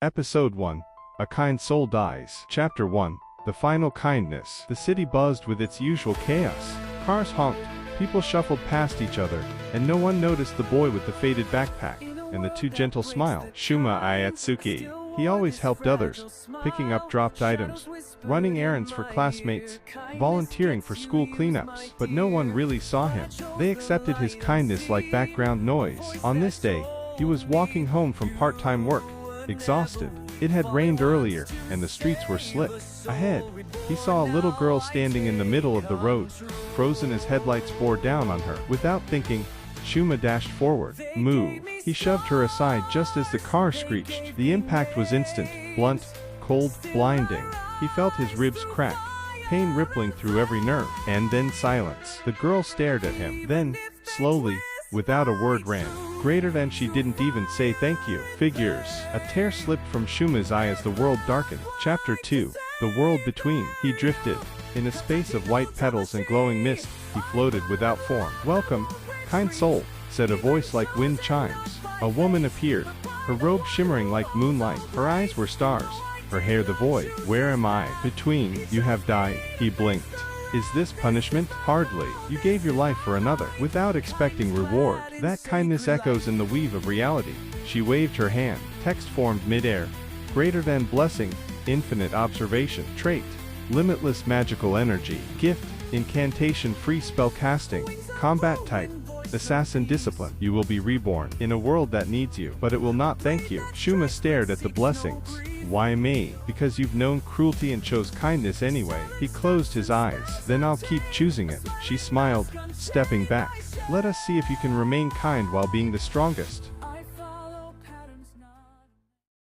Episode 1. A Kind Soul Dies. Chapter 1. The Final Kindness. The city buzzed with its usual chaos. Cars honked, people shuffled past each other, and no one noticed the boy with the faded backpack, and the too gentle smile. Shuma Ayatsuki. He always helped others, picking up dropped items, running errands for classmates, volunteering for school cleanups. But no one really saw him. They accepted his kindness like background noise. On this day, he was walking home from part-time work, exhausted. It had rained earlier, and the streets were slick. Ahead, he saw a little girl standing in the middle of the road, frozen as headlights bore down on her. Without thinking, Shuma dashed forward. Move. He shoved her aside just as the car screeched. The impact was instant, blunt, cold, blinding. He felt his ribs crack, pain rippling through every nerve. And then silence. The girl stared at him. Then, slowly, without a word, ran. Greater than she didn't even say thank you. Figures. A tear slipped from Shuma's eye as the world darkened. Chapter 2. The World Between. He drifted. In a space of white petals and glowing mist, he floated without form. Welcome, kind soul, said a voice like wind chimes. A woman appeared, her robe shimmering like moonlight. Her eyes were stars, her hair the void. Where am I? Between. You have died. He blinked. Is this punishment? Hardly. You gave your life for another, without expecting reward. That kindness echoes in the weave of reality. She waved her hand. Text formed mid-air. Greater than blessing, infinite observation. Trait. Limitless magical energy. Gift. Incantation-free spellcasting. Combat type. Assassin discipline. You will be reborn in a world that needs you, but it will not thank you. Shuma stared at the blessings. Why me? Because you've known cruelty and chose kindness anyway. He closed his eyes. Then I'll keep choosing it. She smiled, stepping back. Let us see if you can remain kind while being the strongest.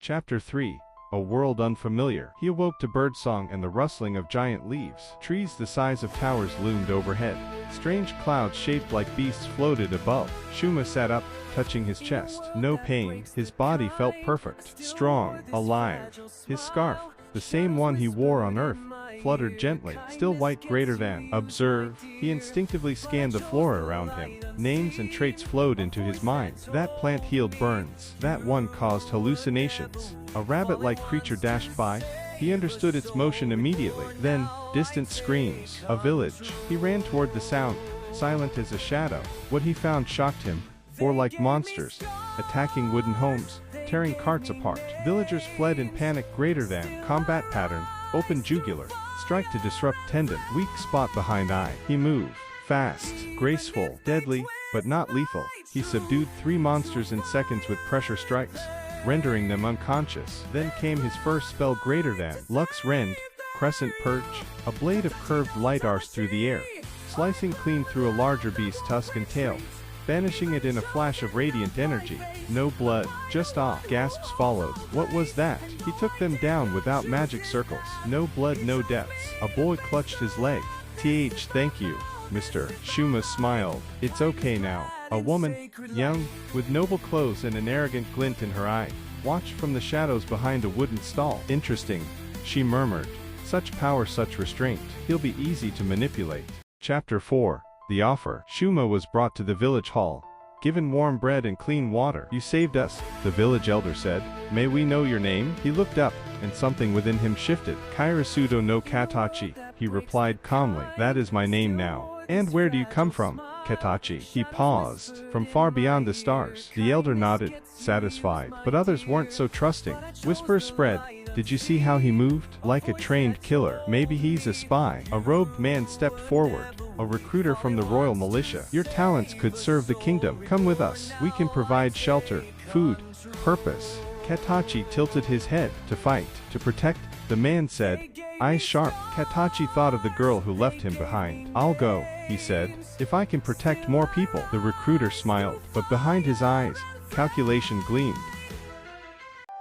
Chapter 3. A world unfamiliar. He awoke to birdsong and the rustling of giant leaves. Trees the size of towers loomed overhead. Strange clouds shaped like beasts floated above. Shuma sat up, touching his chest. No pain. His body felt perfect. Strong. Alive. His scarf, the same one he wore on Earth, fluttered gently. Still white. Greater than. Observe. He instinctively scanned the flora around him. Names and traits flowed into his mind. That plant healed burns. That one caused hallucinations. A rabbit-like creature dashed by. He understood its motion immediately. Then, distant screams. A village. He ran toward the sound, silent as a shadow. What he found shocked him. 4 like monsters, attacking wooden homes, tearing carts apart. Villagers fled in panic. Greater than. Combat pattern. Open jugular. Strike to disrupt tendon. Weak spot behind eye. He moved. Fast. Graceful. Deadly, but not lethal. He subdued 3 monsters in seconds with pressure strikes, rendering them unconscious. Then came his first spell. Greater than. Lux Rend. Crescent Perch. A blade of curved light arced through the air, slicing clean through a larger beast's tusk and tail, banishing it in a flash of radiant energy. No blood, just awe. Gasps followed. What was that? He took them down without magic circles. No blood, no deaths. A boy clutched his leg. Thank you, Mr. Shuma smiled. It's okay now. A woman, young, with noble clothes and an arrogant glint in her eye, watched from the shadows behind a wooden stall. Interesting, she murmured. Such power, such restraint. He'll be easy to manipulate. Chapter 4. The Offer. Shuma was brought to the village hall, given warm bread and clean water. You saved us, the village elder said. May we know your name? He looked up, and something within him shifted. Kairasudo no Katachi, he replied calmly. That is my name now. And where do you come from, Katachi? He paused. From far beyond the stars. The elder nodded, satisfied. But others weren't so trusting. Whispers spread. Did you see how he moved? Like a trained killer. Maybe he's a spy. A robed man stepped forward. A recruiter from the royal militia. Your talents could serve the kingdom. Come with us. We can provide shelter, food, purpose. Katachi tilted his head. To fight, to protect, the man said, eyes sharp. Katachi thought of the girl who left him behind. I'll go, he said, if I can protect more people. The recruiter smiled, but behind his eyes, calculation gleamed.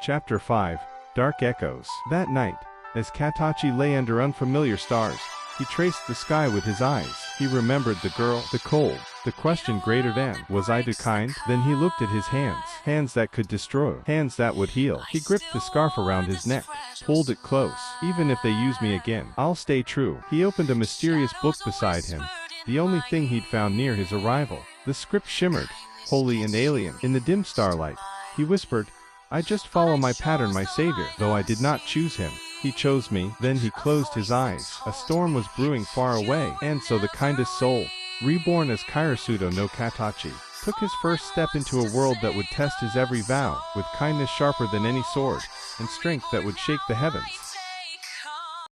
Chapter 5. Dark Echoes. That night, as Katachi lay under unfamiliar stars, he traced the sky with his eyes. He remembered the girl, the cold, the question. Greater than. Was I too kind? Then he looked at his hands. Hands that could destroy. Hands that would heal. He gripped the scarf around his neck, pulled it close. Even if they use me again, I'll stay true. He opened a mysterious book beside him, the only thing he'd found near his arrival. The script shimmered, holy and alien. In the dim starlight, he whispered, I just follow my pattern, my savior. Though I did not choose him, he chose me. Then he closed his eyes. A storm was brewing far away, and so the kindest soul, reborn as Kairasudo no Katachi, took his first step into a world that would test his every vow, with kindness sharper than any sword, and strength that would shake the heavens.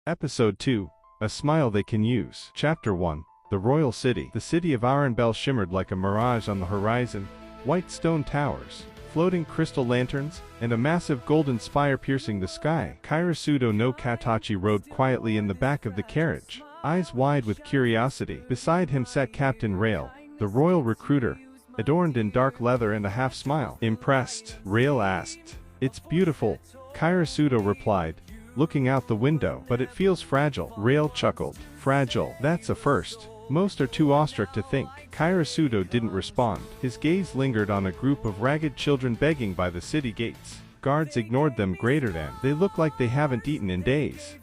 Episode 2. A Smile They Can Use. Chapter 1. The Royal City. The city of Arenbel shimmered like a mirage on the horizon, white stone towers, floating crystal lanterns, and a massive golden spire piercing the sky. Kairasudo no Katachi rode quietly in the back of the carriage, eyes wide with curiosity. Beside him sat Captain Rail, the royal recruiter, adorned in dark leather and a half-smile. Impressed? Rail asked. It's beautiful, Kairasudo replied, looking out the window. But it feels fragile. Rail chuckled. Fragile? That's a first. Most are too awestruck to think. Kairasudo didn't respond. His gaze lingered on a group of ragged children begging by the city gates. Guards ignored them. Greater than. They look like they haven't eaten in days.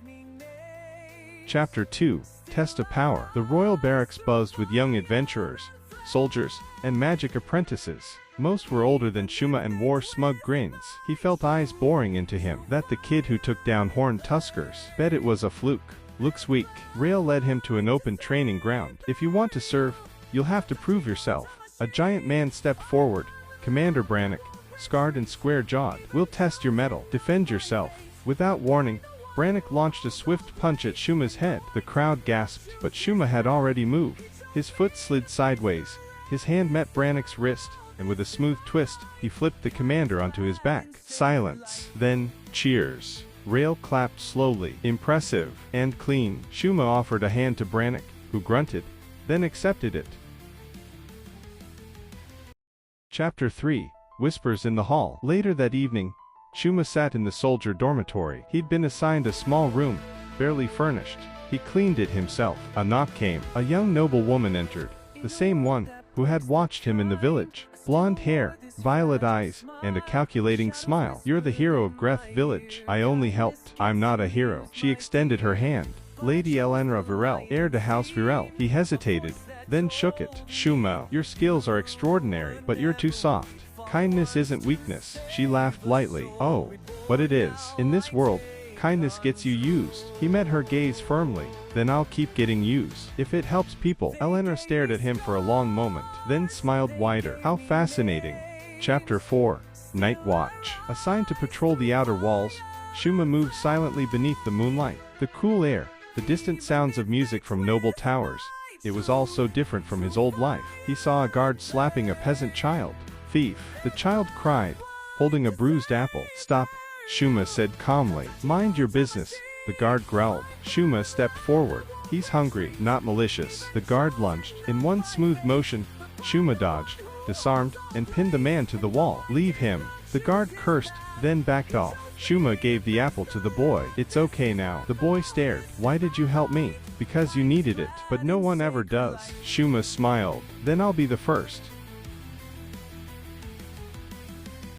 Chapter 2. Test of Power. The royal barracks buzzed with young adventurers, soldiers, and magic apprentices. Most were older than Shuma and wore smug grins. He felt eyes boring into him. That the kid who took down Horned Tuskers. Bet it was a fluke. Looks weak. Rail led him to an open training ground. If you want to serve, you'll have to prove yourself. A giant man stepped forward. Commander Brannock, scarred and square-jawed. We'll test your mettle. Defend yourself. Without warning, Brannock launched a swift punch at Shuma's head. The crowd gasped, but Shuma had already moved. His foot slid sideways. His hand met Brannock's wrist, and with a smooth twist, he flipped the commander onto his back. Silence. Then, cheers. Rail clapped slowly. Impressive. And clean. Shuma offered a hand to Brannock, who grunted, then accepted it. Chapter 3. Whispers in the Hall. Later that evening, Shuma sat in the soldier dormitory. He'd been assigned a small room, barely furnished. He cleaned it himself. A knock came. A young noble woman entered, the same one who had watched him in the village. Blonde hair, violet eyes, and a calculating smile. You're the hero of Greth village. I only helped. I'm not a hero. She extended her hand. Lady Elenra Virel, heir to House Virel. He hesitated, then shook it. Shuma, your skills are extraordinary, but you're too soft. Kindness isn't weakness. She laughed lightly. Oh, but it is. In this world, kindness gets you used. He met her gaze firmly. Then I'll keep getting used. If it helps people. Elenra stared at him for a long moment, then smiled wider. How fascinating. Chapter 4. Night Watch. Assigned to patrol the outer walls, Shuma moved silently beneath the moonlight. The cool air, the distant sounds of music from noble towers. It was all so different from his old life. He saw a guard slapping a peasant child. Thief. The child cried, holding a bruised apple. Stop, Shuma said calmly. Mind your business, the guard growled. Shuma stepped forward. He's hungry, not malicious. The guard lunged. In one smooth motion, Shuma dodged, disarmed, and pinned the man to the wall. Leave him. The guard cursed, then backed off. Shuma gave the apple to the boy. It's okay now. The boy stared. Why did you help me? Because you needed it. But no one ever does. Shuma smiled. Then I'll be the first.